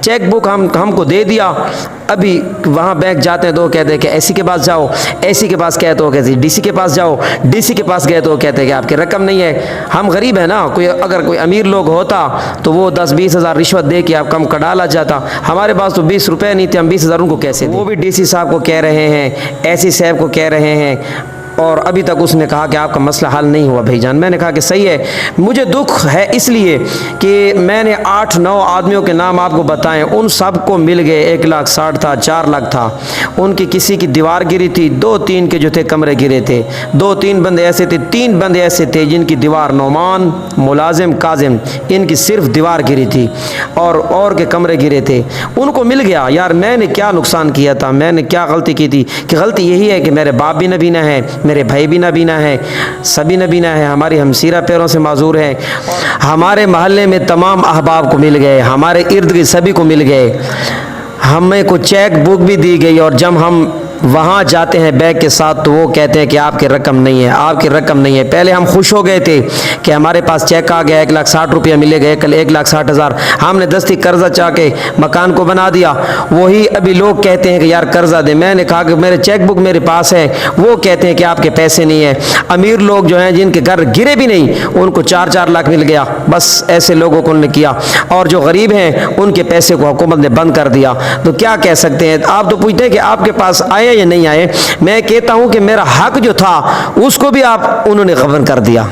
Cheque book ہم کو دے دیا. ابھی وہاں بینک جاتے ہیں تو وہ کہتے ہیں کہ ایسی کے پاس جاؤ, ایسی کے پاس کہتے ہو کہتے ڈی سی کے پاس جاؤ, ڈی سی کے پاس گئے تو وہ کہتے ہیں کہ آپ کی رقم نہیں ہے. ہم غریب ہیں نا, اگر کوئی امیر لوگ ہوتا تو وہ 10-20 ہزار رشوت دے کے آپ کم کا ڈالا جاتا. ہمارے پاس تو 20 روپے نہیں تھے, ہم 20 ہزار ان کو کیسے دیں؟ وہ بھی ڈی سی صاحب کو کہہ رہے ہیں, ایسی صاحب کو کہہ رہے ہیں, اور ابھی تک اس نے کہا کہ آپ کا مسئلہ حل نہیں ہوا بھائی جان. میں نے کہا کہ صحیح ہے. مجھے دکھ ہے اس لیے کہ میں نے 8-9 آدمیوں کے نام آپ کو بتائیں, ان سب کو مل گئے 1,60,000 تھا, 4 لاکھ تھا. ان کی کسی کی دیوار گری تھی, 2-3 کے جو تھے کمرے گرے تھے, 2-3 بندے ایسے تھے, 3 بندے ایسے تھے جن کی دیوار, نعمان, ملازم, کاظم, ان کی صرف دیوار گری تھی اور کے کمرے گرے تھے. ان کو مل گیا. یار میں نے کیا نقصان کیا تھا, میں نے کیا غلطی کی تھی؟ کہ غلطی یہی ہے کہ میرے باپ بھی نبینا ہے, میرے بھائی بھی نبینا ہے, سبھی نبینا ہے, ہماری ہمسیرہ پیروں سے معذور ہیں. ہمارے محلے میں تمام احباب کو مل گئے, ہمارے ارد گرد سبھی کو مل گئے. ہمیں کو چیک بک بھی دی گئی, اور جب ہم وہاں جاتے ہیں بیگ کے ساتھ تو وہ کہتے ہیں کہ آپ کی رقم نہیں ہے, آپ کی رقم نہیں ہے. پہلے ہم خوش ہو گئے تھے کہ ہمارے پاس چیک آ گیا, 1,60,000 روپیہ ملے گئے, کل 1,60,000. ہم نے دستی قرضہ چاہ کے مکان کو بنا دیا. وہی ابھی لوگ کہتے ہیں کہ یار قرضہ دے. میں نے کہا کہ میرے چیک بک میرے پاس ہے, وہ کہتے ہیں کہ آپ کے پیسے نہیں ہیں. امیر لوگ جو ہیں جن کے گھر گرے بھی نہیں, ان کو 4-4 لاکھ مل گیا. بس ایسے لوگوں کو انہوں نے کیا, اور جو غریب ہیں ان کے پیسے کو حکومت نے بند کر دیا. تو کیا کہہ سکتے ہیں؟ آپ تو پوچھتے ہیں کہ آپ کے پاس آئے یا نہیں آئے. میں کہتا ہوں کہ میرا حق جو تھا اس کو بھی انہوں نے غبن کر دیا.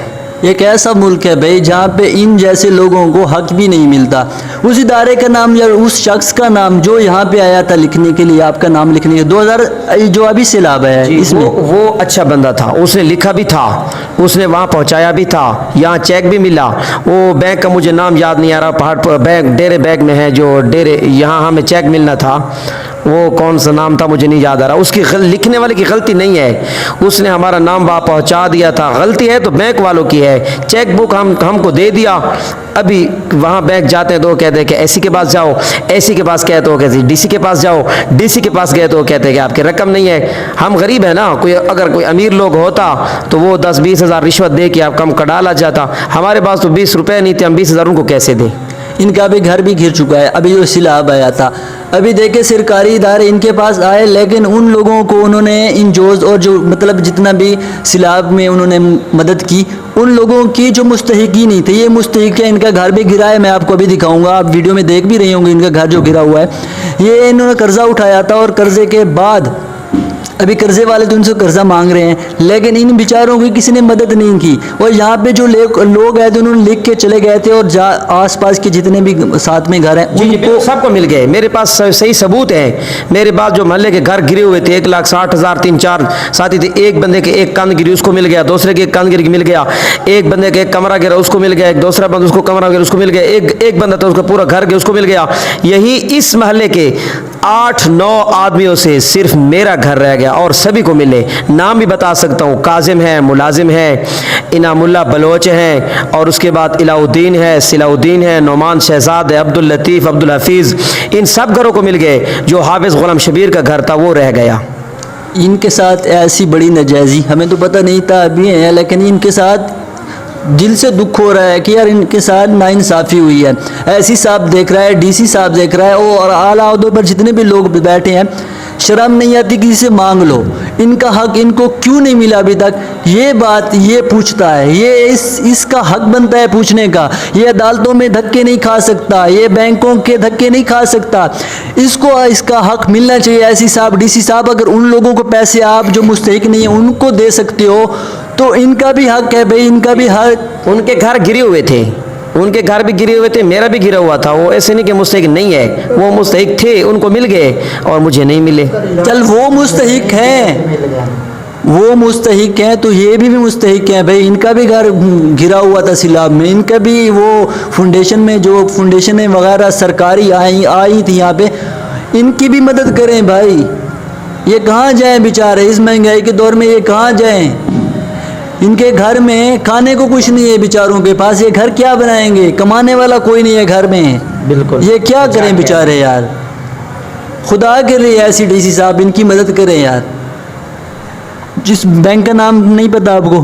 ایک ایسا ملک ہے بھائی جہاں پہ ان جیسے لوگوں کو حق بھی نہیں ملتا. اس ادارے کا نام یا اس شخص کا نام جو یہاں پہ آیا تھا لکھنے کے لیے, آپ کا نام لکھنے کے 2000 جو ابھی سیلاب ہے اس میں, وہ اچھا بندہ تھا, اس نے لکھا بھی تھا, اس نے وہاں پہنچایا بھی تھا, یہاں چیک بھی ملا. وہ بینک کا مجھے نام یاد نہیں آ رہا, پہاڑ پر بینک ڈیرے بیگ میں ہے جو ڈیرے, یہاں ہمیں چیک ملنا تھا, وہ کون سا نام تھا مجھے نہیں یاد آ رہا. اس کی لکھنے والے کی غلطی نہیں ہے, اس نے ہمارا نام وہاں پہنچا دیا تھا. غلطی ہے تو بینک والوں کی ہے. چیک بک ہم کو دے دیا. ابھی وہاں بینک جاتے ہیں تو وہ کہتے ہیں کہ ایسی کے پاس جاؤ, ایسی کے پاس کہتے ہو کہتے ڈی سی کے پاس جاؤ, ڈی سی کے پاس گئے تو وہ کہتے ہیں کہ آپ کی رقم نہیں ہے. ہم غریب ہیں نا, اگر کوئی امیر لوگ ہوتا تو وہ 10-20 ہزار رشوت دے کے آپ کم کا ڈالا جاتا. ہمارے پاس تو 20 روپے نہیں تھے, ہم 20 ہزار ان کو کیسے دیں؟ ان کا بھی گھر بھی گر چکا ہے. ابھی جو سیلاب آیا تھا, ابھی دیکھیں سرکاری ادارے ان کے پاس آئے, لیکن ان لوگوں کو انہوں نے انجوز اور جو مطلب جتنا بھی سیلاب میں انہوں نے مدد کی, ان لوگوں کی جو مستحق ہی نہیں تھے. یہ مستحق ہے, ان کا گھر بھی گرا ہے. میں آپ کو ابھی دکھاؤں گا, آپ ویڈیو میں دیکھ بھی رہے ہوں گے ان کا گھر جو گرا ہوا ہے. یہ انہوں نے قرضہ اٹھایا تھا, اور قرضے کے بعد ابھی قرضے والے تو ان سے قرضہ مانگ رہے ہیں, لیکن ان بیچاروں کی کسی نے مدد نہیں کی. اور یہاں پہ جو لوگ آئے تھے انہوں نے لکھ کے چلے گئے تھے, اور آس پاس کے جتنے بھی ساتھ میں گھر ہیں ان کو سب کو مل گئے. میرے پاس صحیح ثبوت ہے. میرے پاس جو محلے کے گھر گرے ہوئے تھے 1,60,000, 3-4 ساتھی تھے. ایک بندے کے ایک کاند گری, اس کو مل گیا. دوسرے کے ایک کاند گری مل گیا. ایک بندے کے ایک کمرہ گرا, اس کو مل گیا. ایک دوسرا بندہ اس کو کمرہ گرا, اس کو مل گیا. ایک بندہ تھا اس کا پورا گھر گیا, اس کو مل گیا. یہی اس محلے کے 8-9 آدمیوں سے صرف میرا گھر رہ گیا, اور سبھی کو ملے. نام بھی بتا سکتا ہوں, کاظم ہے, ملازم ہے, انعام اللہ بلوچ ہیں, اور اس کے بعد الہ الدین ہے, صلاح الدین ہے, نعمان شہزاد ہے, عبد اللطیف, عبد الحفیظ. ان سب گھروں کو مل گئے. جو حافظ غلام شبیر کا گھر تھا وہ رہ گیا. ان کے ساتھ ایسی بڑی ناجائزی ہمیں تو پتہ نہیں تھا ابھی ہے, لیکن ان کے ساتھ دل سے دکھ ہو رہا ہے کہ یار ان کے ساتھ ناانصافی ہوئی ہے. ایسی صاحب دیکھ رہا ہے, ڈی سی صاحب دیکھ رہا ہے, اور اعلیٰ عہدوں پر جتنے بھی لوگ بیٹھے ہیں, شرم نہیں آتی کسی سے مانگ لو. ان کا حق ان کو کیوں نہیں ملا ابھی تک؟ یہ بات یہ پوچھتا ہے, یہ اس کا حق بنتا ہے پوچھنے کا. یہ عدالتوں میں دھکے نہیں کھا سکتا, یہ بینکوں کے دھکے نہیں کھا سکتا. اس کو اس کا حق ملنا چاہیے. ایسی صاحب, ڈی سی صاحب, اگر ان لوگوں کو پیسے آپ جو مستحق نہیں ہیں ان کو دے سکتے ہو تو ان کا بھی حق ہے بھائی, ان کا بھی حق. ان کے گھر گرے ہوئے تھے, ان کے گھر بھی گرے ہوئے تھے, میرا بھی گرا ہوا تھا. وہ ایسے نہیں کہ مستحق نہیں ہے, وہ مستحق تھے, ان کو مل گئے اور مجھے نہیں ملے. چل وہ مستحق ہیں, وہ مستحق ہیں تو یہ بھی مستحق ہیں بھائی. ان کا بھی گھر گرا ہوا تھا سیلاب میں, ان کا بھی وہ فاؤنڈیشن میں جو فاؤنڈیشنیں وغیرہ سرکاری آئی تھی یہاں پہ, ان کی بھی مدد کریں بھائی. یہ کہاں جائیں بیچارے اس مہنگائی کے دور میں, یہ کہاں جائیں؟ ان کے گھر میں کھانے کو کچھ نہیں ہے بیچاروں کے پاس. یہ گھر کیا بنائیں گے؟ کمانے والا کوئی نہیں ہے گھر میں. بالکل, یہ کیا کریں بیچارے یار. خدا کے لیے ایسی ڈی سی صاحب ان کی مدد کریں یار. جس بینک کا نام نہیں پتا آپ کو,